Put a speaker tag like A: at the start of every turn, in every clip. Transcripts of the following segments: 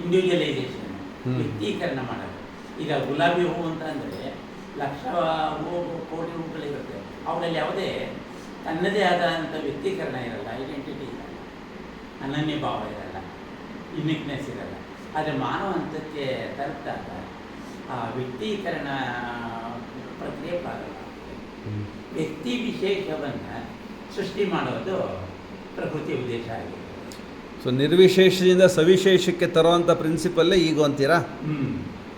A: Individualisation, ವ್ಯಕ್ತೀಕರಣ ಮಾಡೋದು. ಈಗ ಗುಲಾಬಿ ಹೂವು ಅಂತ ಅಂದರೆ ಲಕ್ಷ ಹೂವು, ಕೋಟಿ ಹೂವುಗಳಿರುತ್ತೆ. ಅವುಗಳಲ್ಲಿ ಯಾವುದೇ ತನ್ನದೇ ಆದಂಥ ವ್ಯಕ್ತೀಕರಣ ಇರಲ್ಲ, ಐಡೆಂಟಿಟಿ ಇರಲ್ಲ, ಅನನ್ಯ ಭಾವ ಇರಲ್ಲ, ಯುನಿಕ್ನೆಸ್ ಇರಲ್ಲ. ಆದರೆ ಮಾನವ ಹಂತಕ್ಕೆ ತಲುಪಿದಾಗ ಆ ವ್ಯಕ್ತೀಕರಣ ಪ್ರಕ್ರಿಯೆ ಪ್ರಾರಂಭ. ವ್ಯಕ್ತಿ ವಿಶೇಷವನ್ನು ಸೃಷ್ಟಿ ಮಾಡೋದು ಪ್ರಕೃತಿಯ ಉದ್ದೇಶ ಆಗಿದೆ.
B: ಸೊ ನಿರ್ವಿಶೇಷದಿಂದ ಸವಿಶೇಷಕ್ಕೆ ತರುವಂಥ ಪ್ರಿನ್ಸಿಪಲ್ಲೇ ಈಗ ಅಂತೀರಾ?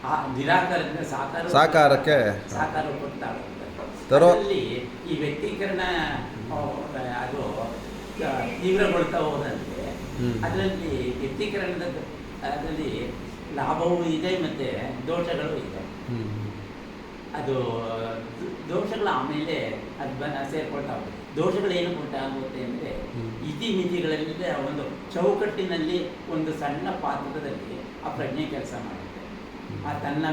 A: ಆ ನಿರಾಕಾರದಿಂದ
B: ಸಾಕಾರಕ್ಕೆ
A: ತರೋ ಈ ವ್ಯಕ್ತೀಕರಣ ಅದು ತೀವ್ರಗೊಳ್ತಾ ಹೋದಂತೆ ಅದರಲ್ಲಿ ವ್ಯಕ್ತೀಕರಣದ ಅದರಲ್ಲಿ ಲಾಭವೂ ಇದೆ ಮತ್ತು ದೋಷಗಳು ಇದೆ. ಅದು ದೋಷಗಳು ಆಮೇಲೆ ಅದು ಸೇರ್ಕೊಳ್ತಾ ಹೋಗುತ್ತೆ. ದೋಷಗಳು ಏನು ಉಂಟಾಗುತ್ತೆ ಅಂದರೆ ಇತಿಮಿತಿಗಳಲ್ಲಿ ಒಂದು ಚೌಕಟ್ಟಿನಲ್ಲಿ ಒಂದು ಸಣ್ಣ ಪಾತ್ರದಲ್ಲಿ ಆ ಪ್ರಜ್ಞೆ ಕೆಲಸ ಮಾಡುತ್ತೆ. ಆ ತನ್ನ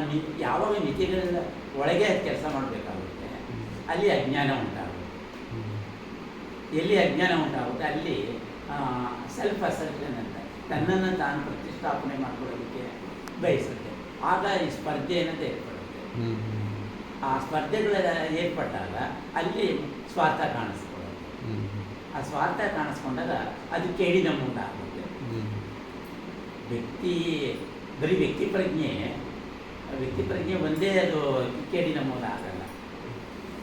A: ಯಾವಾಗ ಮಿತಿಗಳಿಂದ ಒಳಗೆ ಅದು ಕೆಲಸ ಮಾಡಬೇಕಾಗುತ್ತೆ, ಅಲ್ಲಿ ಅಜ್ಞಾನ ಉಂಟಾಗುತ್ತೆ. ಎಲ್ಲಿ ಅಜ್ಞಾನ ಉಂಟಾಗುತ್ತೆ ಅಲ್ಲಿ ಸೆಲ್ಫ್ ಅಸರ್ಷನ್ ಅಂತ ತನ್ನನ್ನು ತಾನು ಪ್ರತಿಷ್ಠಾಪನೆ ಮಾಡ್ಕೊಳ್ಳೋದಕ್ಕೆ ಬಯಸುತ್ತೆ. ಆಗ ಈ ಸ್ಪರ್ಧೆ ಅನ್ನೋದು ಏರ್ಪಡುತ್ತೆ. ಆ ಸ್ಪರ್ಧೆಗಳ ಏರ್ಪಟ್ಟಾಗ ಅಲ್ಲಿ ಸ್ವಾರ್ಥ ಕಾಣಿಸ್ಕೊಳ್ಳೋದು. ಆ ಸ್ವಾರ್ಥ ಕಾಣಿಸ್ಕೊಂಡಾಗ ಅದು ಕೇಡಿನ ಮೂಲ ಆಗುತ್ತೆ. ಬರೀ ವ್ಯಕ್ತಿ ಪ್ರಜ್ಞೆ ಒಂದೇ ಅದು ಕೇಡಿನ ಮೂಲ ಆಗಲ್ಲ.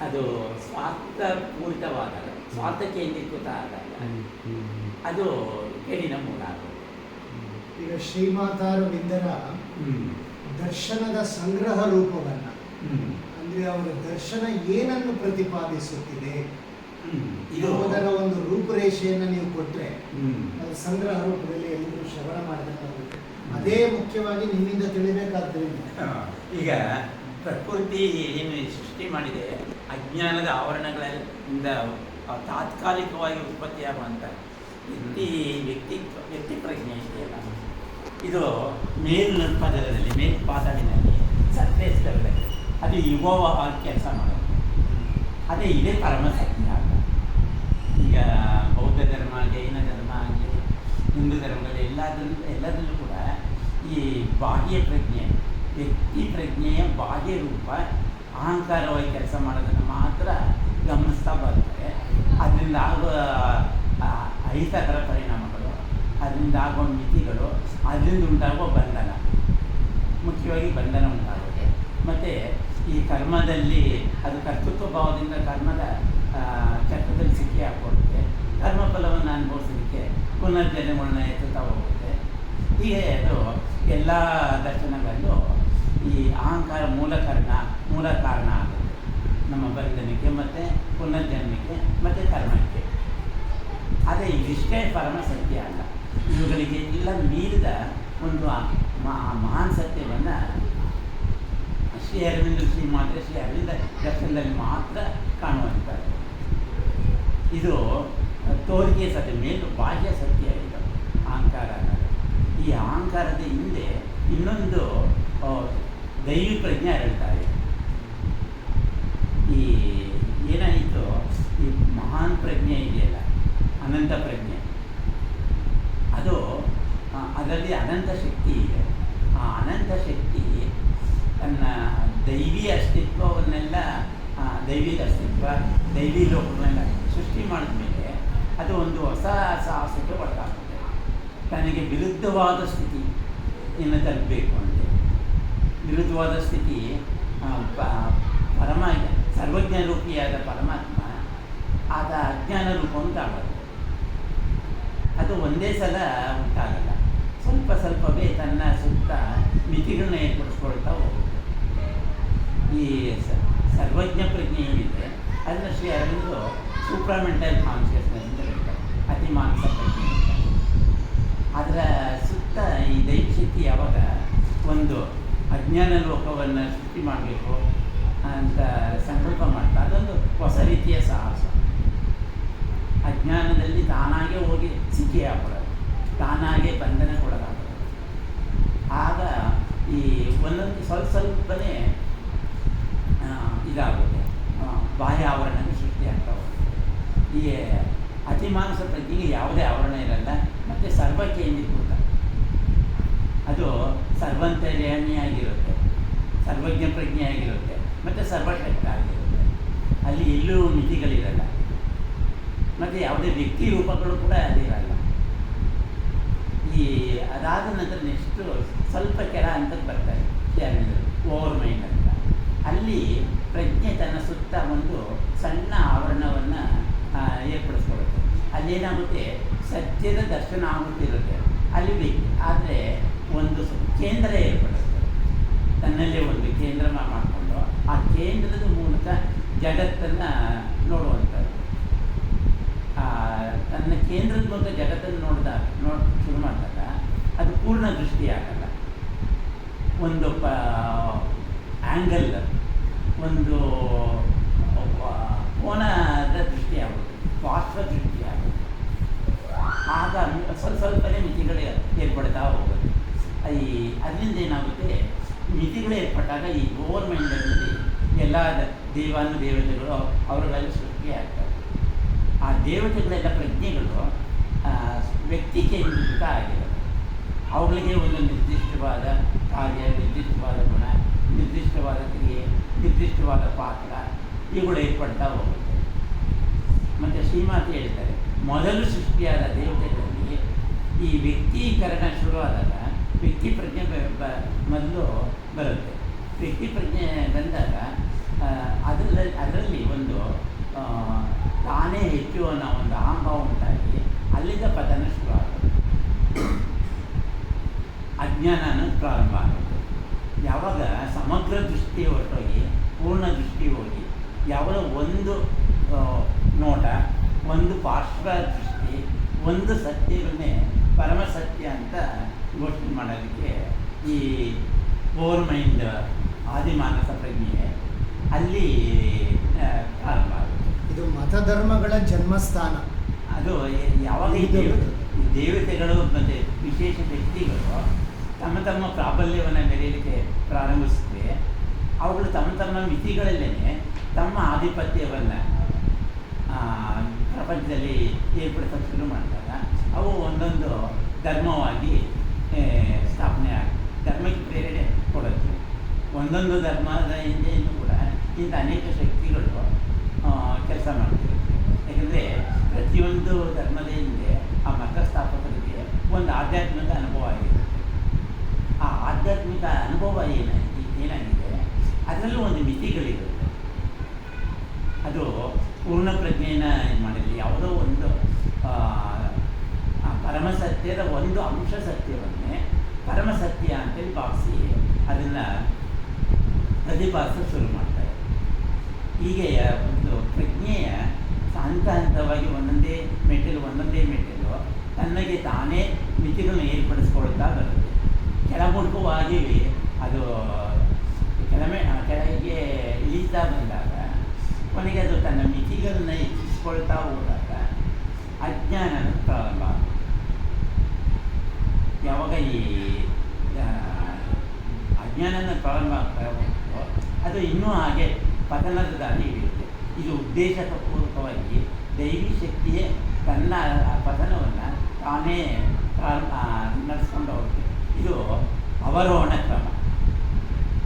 A: ಅದು ಸ್ವಾರ್ಥಪೂರಿತವಾದಾಗ, ಸ್ವಾರ್ಥ ಕೇಂದ್ರೀಕೃತ ಆದಾಗ ಅದು ಕೇಡಿನ ಮೂಲ ಆಗುತ್ತೆ.
C: ಈಗ ಶ್ರೀಮಾತಾರವಿಂದರ ದರ್ಶನದ ಸಂಗ್ರಹ ರೂಪವನ್ನು ಅಂದರೆ ಅವರ ದರ್ಶನ ಏನನ್ನು ಪ್ರತಿಪಾದಿಸುತ್ತಿದೆ ಇದರ ಒಂದು ರೂಪುರೇಷೆಯನ್ನು ನೀವು ಕೊಟ್ಟರೆ ಅದು ಸಂಗ್ರಹ ರೂಪದಲ್ಲಿ ಎಲ್ಲರೂ ಶ್ರವಣ ಮಾಡಬೇಕಾಗುತ್ತೆ. ಅದೇ ಮುಖ್ಯವಾಗಿ ನಿಮ್ಮಿಂದ ತಿಳಿಬೇಕಾದ್ದರಿಂದ
A: ಈಗ ಪ್ರಕೃತಿ ಏನು ಸೃಷ್ಟಿ ಮಾಡಿದೆ ಅಜ್ಞಾನದ ಆವರಣಗಳಿಂದ ತಾತ್ಕಾಲಿಕವಾಗಿ ಉತ್ಪತ್ತಿಯಾಗುವಂಥ ವ್ಯಕ್ತಿ ಪ್ರಜ್ಞೆ ಇದೆಯಲ್ಲ, ಇದು ಮೇಲ್ಪದರದಲ್ಲಿ ಮೇಲ್ಪಾದಡಿನಲ್ಲಿ ಸರ್ಫೇಸ್ ಲೆವೆಲಲ್ಲಿ ಅದು ಯುಗವಾಗಿ ಕೆಲಸ ಮಾಡೋದು. ಅದೇ ಇದೇ ಪರಮ ಸತ್ಯ ಆಗ. ಈಗ ಬೌದ್ಧ ಧರ್ಮ, ಜೈನ ಧರ್ಮ ಆಗಲಿ, ಹಿಂದೂ ಧರ್ಮದಲ್ಲಿ ಎಲ್ಲದರಲ್ಲೂ ಕೂಡ ಈ ಬಾಹ್ಯ ಪ್ರಜ್ಞೆ, ವ್ಯಕ್ತಿ ಪ್ರಜ್ಞೆಯ ಬಾಹ್ಯ ರೂಪ ಅಹಂಕಾರವಾಗಿ ಕೆಲಸ ಮಾಡೋದನ್ನು ಮಾತ್ರ ಗಮನಿಸ್ತಾ ಬರ್ತಾರೆ. ಅದರಿಂದ ಆಗುವ ಅಹಿತಕರ ಪರಿಣಾಮಗಳು, ಅದರಿಂದ ಆಗುವ ಮಿತಿಗಳು, ಅದರಿಂದ ಉಂಟಾಗುವ ಬಂಧನ, ಮುಖ್ಯವಾಗಿ ಬಂಧನ ಉಂಟಾಗುತ್ತೆ. ಮತ್ತು ಈ ಕರ್ಮದಲ್ಲಿ ಅದು ಕರ್ತೃತ್ವ ಭಾವದಿಂದ ಕರ್ಮದ ಚಕ್ರದಲ್ಲಿ ಸಿಕ್ಕಿ ಹಾಕ್ಕೊಡುತ್ತೆ. ಕರ್ಮಫಲವನ್ನು ಅನುಭವಿಸಲಿಕ್ಕೆ ಪುನರ್ಜನ್ಮಗಳನ್ನ ಎತ್ತುತ್ತಾ ಹೋಗುತ್ತೆ. ಹೀಗೆ ಅದು ಎಲ್ಲ ದರ್ಶನಗಳಲ್ಲೂ ಈ ಅಹಂಕಾರ ಮೂಲ ಕಾರಣ ಆಗುತ್ತೆ ನಮ್ಮ ಬಂಧನಕ್ಕೆ ಮತ್ತು ಪುನರ್ಜನ್ಮಕ್ಕೆ ಮತ್ತು ಕರ್ಮಕ್ಕೆ. ಆದರೆ ಇದಿಷ್ಟೇ ಪರಮ ಸತ್ಯ ಅಲ್ಲ. ಇವುಗಳಿಗೆ ಎಲ್ಲ ಮೀರಿದ ಒಂದು ಮಹಾನ್ ಸತ್ಯವನ್ನು ಶ್ರೀ ಅರವಿಂದ ದರ್ಶನದಲ್ಲಿ ಮಾತ್ರ ಕಾಣುವಂಥದ್ದು. ಇದು ತೋರಿಕೆ ಸತ್ಯ, ಮೇಲು ಬಾಹ್ಯ ಸತ್ಯ ಇದು ಅಹಂಕಾರ ಅನ್ನೋದು. ಈ ಅಹಂಕಾರದ ಹಿಂದೆ ಇನ್ನೊಂದು ದೈವಿ ಪ್ರಜ್ಞೆ ಅರಳ್ತಾ ಇದೆ. ಈ ಏನಾಯಿತು, ಈ ಮಹಾನ್ ಪ್ರಜ್ಞೆ ಇದೆಯಲ್ಲ, ಅನಂತ ಪ್ರಜ್ಞೆ, ಅದು ಅದರಲ್ಲಿ ಅನಂತ ಶಕ್ತಿ ಇದೆ. ಆ ಅನಂತ ಶಕ್ತಿ ತನ್ನ ದೈವಿ ಅಸ್ತಿತ್ವವನ್ನೆಲ್ಲ ದೈವಿ ಲೋಕವನ್ನೆಲ್ಲ ಸೃಷ್ಟಿ ಮಾಡಿದ ಮೇಲೆ ಅದು ಒಂದು ಹೊಸ ಸಾಹಸಕ್ಕೆ ಒಳಗಾಗುತ್ತೆ. ತನಗೆ ವಿರುದ್ಧವಾದ ಸ್ಥಿತಿ ಇನ್ನು ತಲುಪಬೇಕು ಅಂದರೆ ವಿರುದ್ಧವಾದ ಸ್ಥಿತಿ ಪರಮ ಸರ್ವಜ್ಞ ರೂಪಿಯಾದ ಪರಮಾತ್ಮ ಆದ ಅಜ್ಞಾನ ರೂಪವನ್ನು ತಾಳೋದು. ಅದು ಒಂದೇ ಸಲ ಉಂಟಾಗಲ್ಲ, ಸ್ವಲ್ಪವೇ ತನ್ನ ಸುತ್ತ ಮಿತಿಗಳನ್ನ ಏರ್ಪಡಿಸ್ಕೊಳ್ತಾ ಹೋಗುತ್ತೆ. ಈ ಸರ್ವಜ್ಞ ಪ್ರಜ್ಞೆ ಏನಿದೆ ಅದನ್ನು ಶ್ರೀ ಅರವಿಂದರು ಸೂಪ್ರಾಮೆಂಟಲ್ ಕಾನ್ಷಿಯಸ್ನೆಸ್ ಅಂತ ಹೇಳ್ತಾರೆ, ಅತಿಮಾನಸ ಪ್ರಜ್ಞೆ ಅಂತ. ಅದರ ಸುತ್ತ ಈ ದೈವಶಕ್ತಿ ಯಾವಾಗ ಒಂದು ಅಜ್ಞಾನ ಲೋಕವನ್ನು ಸೃಷ್ಟಿ ಮಾಡಬೇಕು ಅಂತ ಸಂಕಲ್ಪ ಮಾಡ್ತಾ ಅದೊಂದು ಹೊಸ ರೀತಿಯ ಸಾಹಸ. ಅಜ್ಞಾನದಲ್ಲಿ ತಾನಾಗೆ ಹೋಗಿ ಸಿಕ್ಕಿ ಹಾಕೊಳ್ಳೋದು, ತಾನಾಗೆ ಬಂಧನಕ್ಕೊಳಗಾಗೋದು. ಆಗ ಈ ಒಂದೊಂದು ಸ್ವಲ್ಪನೇ ಇದಾಗುತ್ತೆ, ಬಾಹ್ಯ ಆವರಣಕ್ಕೆ ಸೃಷ್ಟಿಯಾಗ್ತಾ ಹೋಗುತ್ತೆ. ಈ ಅತಿಮಾನಸ ಪ್ರಜ್ಞೆಗೆ ಯಾವುದೇ ಆವರಣ ಇರಲ್ಲ ಮತ್ತು ಸರ್ವಕೇಂದ್ರೀಕೃತ. ಅದು ಸರ್ವಂತರ್ಯಾಮಿಯಾಗಿರುತ್ತೆ, ಸರ್ವಜ್ಞ ಪ್ರಜ್ಞೆಯಾಗಿರುತ್ತೆ, ಮತ್ತು ಸರ್ವಶಕ್ತ ಆಗಿರುತ್ತೆ. ಅಲ್ಲಿ ಎಲ್ಲೂ ಮಿತಿಗಳಿರಲ್ಲ, ಮತ್ತು ಯಾವುದೇ ವ್ಯಕ್ತಿ ರೂಪಗಳು ಕೂಡ ಅದಿರಲ್ಲ. ಈ ಅದಾದ ನಂತರ ನೆಕ್ಸ್ಟು ಸ್ವಲ್ಪ ಕೆಳ ಹಂತಕ್ಕೆ ಬರ್ತಾರೆ, ಓವರ್ ಮೈಂಡ್ ಅಂತ. ಅಲ್ಲಿ ಪ್ರಜ್ಞೆ ತನ್ನ ಸುತ್ತ ಒಂದು ಸಣ್ಣ ಆವರಣವನ್ನು ಏರ್ಪಡಿಸ್ಕೊಳುತ್ತೆ. ಅಲ್ಲೇನಾಗುತ್ತೆ, ಸತ್ಯದ ದರ್ಶನ ಆಗುತ್ತಿರುತ್ತೆ ಅಲ್ಲಿ. ಆದರೆ ಒಂದು ಕೇಂದ್ರ ಏರ್ಪಡುತ್ತೆ, ತನ್ನಲ್ಲೇ ಒಂದು ಕೇಂದ್ರ ಮಾಡಿಕೊಂಡು ಆ ಕೇಂದ್ರದ ಮೂಲಕ ಜಗತ್ತನ್ನು ನೋಡುವಂಥದ್ದು. ತನ್ನ ಕೇಂದ್ರದ ಮೂಲಕ ಜಗತ್ತನ್ನು ಶುರು ಮಾಡಿದಾಗ ಅದು ಪೂರ್ಣ ದೃಷ್ಟಿಯಾಗಲ್ಲ. ಒಂದು ಆ್ಯಂಗಲ್, ಒಂದು ಕೋನದ ದೃಷ್ಟಿಯಾಗುತ್ತೆ, ಪಾರ್ಶ್ವ ದೃಷ್ಟಿಯಾಗುತ್ತೆ. ಆಗ ಸ್ವಲ್ಪನೇ ಮಿತಿಗಳು ಏರ್ಪಡ್ತಾ ಹೋಗುತ್ತೆ. ಅದರಿಂದ ಏನಾಗುತ್ತೆ, ಮಿತಿಗಳು ಏರ್ಪಟ್ಟಾಗ ಈ ಓವರ್ ಮೈಂಡಲ್ಲಿ ಎಲ್ಲ ದೇವತೆಗಳು ಅವರುಗಳೆಲ್ಲ ಸೃಷ್ಟಿಯಾಗ್ತವೆ. ಆ ದೇವತೆಗಳೆಲ್ಲ ಪ್ರಜ್ಞೆಗಳು ವ್ಯಕ್ತಿ ಕೇಂದ್ರೀಕೃತ ಆಗಿರುತ್ತೆ. ಅವುಗಳಿಗೆ ಒಂದು ನಿರ್ದಿಷ್ಟವಾದ ಕಾರ್ಯ, ನಿರ್ದಿಷ್ಟವಾದ ಗುಣ, ನಿರ್ದಿಷ್ಟವಾದ ಕ್ರಿಯೆ, ನಿರ್ದಿಷ್ಟವಾದ ಪಾತ್ರ ಇವುಗಳು ಏರ್ಪಡ್ತಾ ಹೋಗುತ್ತೆ. ಮತ್ತು ಶ್ರೀಮಾತೆ ಹೇಳ್ತಾರೆ, ಮೊದಲು ಸೃಷ್ಟಿಯಾದ ದೇವತೆಗಳಲ್ಲಿ ಈ ವ್ಯಕ್ತೀಕರಣ ಶುರುವಾದಾಗ ವ್ಯಕ್ತಿ ಪ್ರಜ್ಞೆ ಮೊದಲು ಬರುತ್ತೆ. ವ್ಯಕ್ತಿ ಪ್ರಜ್ಞೆ ಬಂದಾಗ ಅದರಲ್ಲಿ ಒಂದು ತಾನೇ ಹೆಚ್ಚು ಅನ್ನೋ ಒಂದು ಅಹಂಭಾವ ಉಂಟಾಗಿ ಅಲ್ಲಿಂದ ಪತನ ಶುರುವಾಗುತ್ತೆ, ಅಜ್ಞಾನ ಪ್ರಾರಂಭ ಆಗುತ್ತೆ. ಯಾವಾಗ ಸಮಗ್ರ ದೃಷ್ಟಿ ಹೊರಟೋಗಿ ಪೂರ್ಣ ದೃಷ್ಟಿ ಹೋಗಿ ಯಾವಾಗ ಒಂದು ನೋಟ, ಒಂದು ಪಾರ್ಶ್ವ ದೃಷ್ಟಿ, ಒಂದು ಸತ್ಯವನ್ನೇ ಪರಮ ಸತ್ಯ ಅಂತ ಘೋಷಣೆ ಮಾಡೋದಕ್ಕೆ ಈ ಓವರ್ ಮೈಂಡ್ ಆದಿಮಾನಸ ಪ್ರಜ್ಞೆ ಅಲ್ಲಿ ಪ್ರಾರಂಭ ಆಗುತ್ತೆ.
C: ಇದು ಮತಧರ್ಮಗಳ ಜನ್ಮಸ್ಥಾನ.
A: ಅದು ಯಾವಾಗ ಈ ದೇವತೆಗಳು ಮತ್ತು ವಿಶೇಷ ವ್ಯಕ್ತಿಗಳು ತಮ್ಮ ತಮ್ಮ ಪ್ರಾಬಲ್ಯವನ್ನು ಮೆರೆಯಲಿಕ್ಕೆ ಪ್ರಾರಂಭಿಸಿದ್ರೆ ಅವುಗಳು ತಮ್ಮ ತಮ್ಮ ಮಿತಿಗಳಲ್ಲೇ ತಮ್ಮ ಆಧಿಪತ್ಯವನ್ನು ಪ್ರಪಂಚದಲ್ಲಿ ಏರ್ಪಡಿಸೋಕೆ ಶುರು ಮಾಡಿದಾಗ ಅವು ಒಂದೊಂದು ಧರ್ಮವಾಗಿ ಸ್ಥಾಪನೆ ಧರ್ಮಕ್ಕೆ ಪ್ರೇರಣೆ ಕೊಡುತ್ತೆ. ಒಂದೊಂದು ಧರ್ಮದ ಹಿಂದೆಯೂ ಕೂಡ ಇಂಥ ಅನೇಕ ಶಕ್ತಿಗಳು ಕೆಲಸ ಮಾಡ್ತಿರುತ್ತೆ. ಯಾಕಂದರೆ ಪ್ರತಿಯೊಂದು ಧರ್ಮದ ಹಿಂದೆ ಆ ಮತ ಸ್ಥಾಪಕರಿಗೆ ಒಂದು ಆಧ್ಯಾತ್ಮಿಕ ಅನುಭವ ಆಗಿರುತ್ತೆ. ಆ ಆಧ್ಯಾತ್ಮಿಕ ಅನುಭವ ಏನಾಗಿದೆ ಅದರಲ್ಲೂ ಒಂದು ಮಿತಿಗಳಿರುತ್ತೆ. ಅದು ಪೂರ್ಣ ಪ್ರಜ್ಞೆಯನ್ನು ಇದು ಮಾಡಿರಲಿ, ಯಾವುದೋ ಒಂದು ಪರಮಸತ್ಯದ ಒಂದು ಅಂಶ ಸತ್ಯವನ್ನೇ ಪರಮಸತ್ಯ ಅಂತೇಳಿ ಭಾವಿಸಿ ಅದನ್ನು ಪ್ರತಿಪಾದಿಸಲು ಶುರು ಮಾಡ್ತಾರೆ. ಹೀಗೆ ಒಂದು ಪ್ರಜ್ಞೆಯ ಹಂತ ಹಂತವಾಗಿ ಒಂದೊಂದೇ ಮೆಟ್ಟಿಲು ತನ್ನಗೆ ತಾನೇ ಮಿತಿಗಳನ್ನು ಏರ್ಪಡಿಸ್ಕೊಳ್ತಾ ಬರುತ್ತೆ. ಕೆಳಮುಖವಾಗಿ ಅದು ಕೆಳಗೆ ಇಳಿತಾ ಬಂದಾಗ ಕೊನೆಗೆ ಅದು ತನ್ನ ಮಿತಿಗಳನ್ನು ಹೆಚ್ಚಿಸ್ಕೊಳ್ತಾ ಹೋದಾಗ ಅಜ್ಞಾನ ಪ್ರಾರಂಭ ಆಗುತ್ತೆ. ಯಾವಾಗ ಈ ಅಜ್ಞಾನ ಪ್ರಾರಂಭ ಆಗ್ತಾ ಹೋಗ್ತೋ ಅದು ಇನ್ನೂ ಹಾಗೆ ಪತನದ ದಾರಿ ಹಿಡಿಯುತ್ತೆ. ಇದು ಉದ್ದೇಶಪೂರ್ವಕವಾಗಿ ದೈವಿ ಶಕ್ತಿಯೇ ತನ್ನ ಪತನವನ್ನು ತಾನೇ ನಡೆಸ್ಕೊಂಡು ಹೋಗುತ್ತೆ. ಇದು ಅವರೋಹಣ ಕ್ರಮ.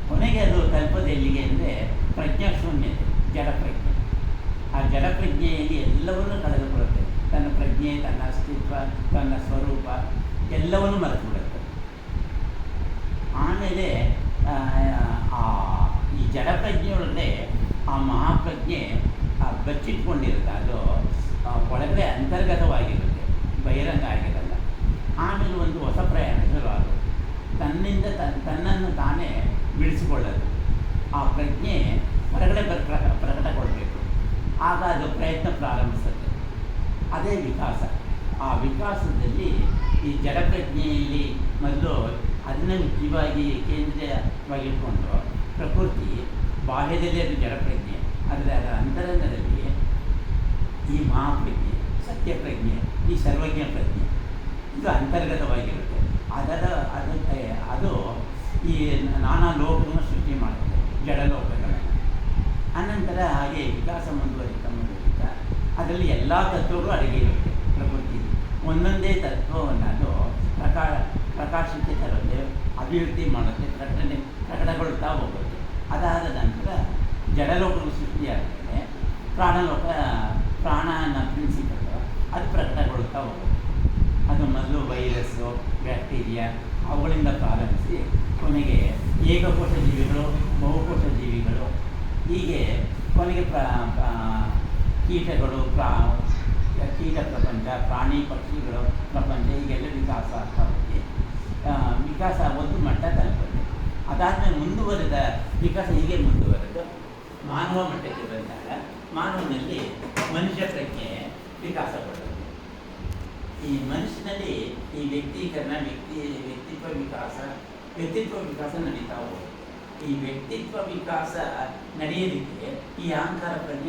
A: ಕೊನೆಗೆ ಅದು ತಲುಪೋದು ಎಲ್ಲಿಗೆ ಅಂದರೆ ಪ್ರಜ್ಞಾಶೂನ್ಯತೆ, ಜಡಪ್ರಜ್ಞೆ. ಆ ಜಡಪ್ರಜ್ಞೆಯಲ್ಲಿ ಎಲ್ಲವನ್ನೂ ಕಳೆದುಕೊಳ್ಳುತ್ತೆ. ತನ್ನ ಪ್ರಜ್ಞೆ, ತನ್ನ ಅಸ್ತಿತ್ವ, ತನ್ನ ಸ್ವರೂಪ ಎಲ್ಲವನ್ನೂ ಮರೆತುಬಿಡುತ್ತೆ. ಆಮೇಲೆ ಈ ಜಡಪ್ರಜ್ಞೆಯೊಳಗಡೆ ಆ ಮಹಾಪ್ರಜ್ಞೆ ಬಚ್ಚಿಟ್ಕೊಂಡಿರುತ್ತೆ. ಅದು ಒಳಗಡೆ ಅಂತರ್ಗತವಾಗಿರುತ್ತೆ, ಬಹಿರಂಗ ಆಗಿರಲ್ಲ. ಆಮೇಲೆ ಒಂದು ಹೊಸ ಪ್ರಯಾಣ ಶುರುವಾಗುತ್ತೆ. ತನ್ನಿಂದ ತನ್ನನ್ನು ತಾನೇ ಬಿಡಿಸಿಕೊಳ್ಳೋದು. ಆ ಪ್ರಜ್ಞೆ ಹೊರಗಡೆ ಪ್ರಕಟಗೊಳ್ಳಬೇಕು. ಆಗ ಅದು ಪ್ರಯತ್ನ ಪ್ರಾರಂಭಿಸುತ್ತೆ. ಅದೇ ವಿಕಾಸ. ಆ ವಿಕಾಸದಲ್ಲಿ ಈ ಜಡಪ್ರಜ್ಞೆಯಲ್ಲಿ ಮೊದಲು ಅದನ್ನು ಮುಖ್ಯವಾಗಿ ಕೇಂದ್ರವಾಗಿಟ್ಕೊಂಡು ಪ್ರಕೃತಿ, ಬಾಹ್ಯದಲ್ಲಿ ಅದು ಜಡಪ್ರಜ್ಞೆ, ಆದರೆ ಅದರ ಅಂತರಂಗದಲ್ಲಿ ಈ ಮಹಾಪ್ರಜ್ಞೆ, ಸತ್ಯಪ್ರಜ್ಞೆ, ಈ ಸರ್ವಜ್ಞ ಪ್ರಜ್ಞೆ ಇದು ಅಂತರ್ಗತವಾಗಿರುತ್ತೆ. ಅದು ಈ ನಾನಾ ಲೋಕಗಳನ್ನು ಸೃಷ್ಟಿ ಮಾಡುತ್ತೆ, ಜಡಲೋಕಗಳನ್ನು. ಅನಂತರ ಹಾಗೆ ವಿಕಾಸ ಮುಂದುವರಿತಾ ಅದರಲ್ಲಿ ಎಲ್ಲ ತತ್ವಗಳು ಅಡಗಿ ಇರುತ್ತೆ. ಪ್ರಕೃತಿ ಒಂದೊಂದೇ ತತ್ವವನ್ನು ಅದು ಪ್ರಕಾಶಕ್ಕೆ ತರುತ್ತೆ, ಅಭಿವ್ಯಕ್ತಿ ಮಾಡುತ್ತೆ, ಪ್ರಕಟಗೊಳ್ತಾ ಹೋಗುತ್ತೆ. ಅದಾದ ನಂತರ ಜಡಲೋಕಗಳು ಸೃಷ್ಟಿಯಾದಮೇಲೆ ಪ್ರಾಣ ಅನ್ನೋ ಪ್ರಿನ್ಸಿಪಲ್ ಅದು ಪ್ರಕಟಗೊಳ್ತಾ ಹೋಗುತ್ತೆ. ಅದು ಮೊದಲು ವೈರಸ್ಸು, ಬ್ಯಾಕ್ಟೀರಿಯಾ ಅವುಗಳಿಂದ ಪ್ರಾರಂಭಿಸಿ ಕೊನೆಗೆ ಏಕಕೋಶ ಜೀವಿಗಳು, ಬಹುಕೋಶ ಜೀವಿಗಳು, ಹೀಗೆ ಕೊನೆಗೆ ಕೀಟಗಳು, ಕೀಟ ಪ್ರಪಂಚ, ಪ್ರಾಣಿ ಪಕ್ಷಿಗಳು ಪ್ರಪಂಚ, ಹೀಗೆಲ್ಲ ವಿಕಾಸ ಆಗ್ತಾ ಹೋಗಿ ವಿಕಾಸ ಒಂದು ಮಟ್ಟ ತಲುಪುತ್ತೆ. ಅದಾದಮೇಲೆ ಮುಂದುವರೆದ ವಿಕಾಸ ಹೀಗೆ ಮುಂದುವರೆದು ಮಾನವ ಮಟ್ಟಕ್ಕೆ ಬಂದಾಗ ಮಾನವನಲ್ಲಿ ಮನುಷ್ಯ ಪ್ರಜ್ಞೆ ವಿಕಾಸಗೊಳ್ಳುತ್ತೆ. ಈ ಮನುಷ್ಯನಲ್ಲಿ ಈ ವ್ಯಕ್ತೀಕರಣ, ವ್ಯಕ್ತಿತ್ವ ವಿಕಾಸ ನಡೀತಾ ಹೋಗುತ್ತೆ. ಈ ವ್ಯಕ್ತಿತ್ವ ವಿಕಾಸ ನಡೆಯೋದಕ್ಕೆ ಈ ಅಹಂಕಾರ ಪ್ರಜ್ಞೆ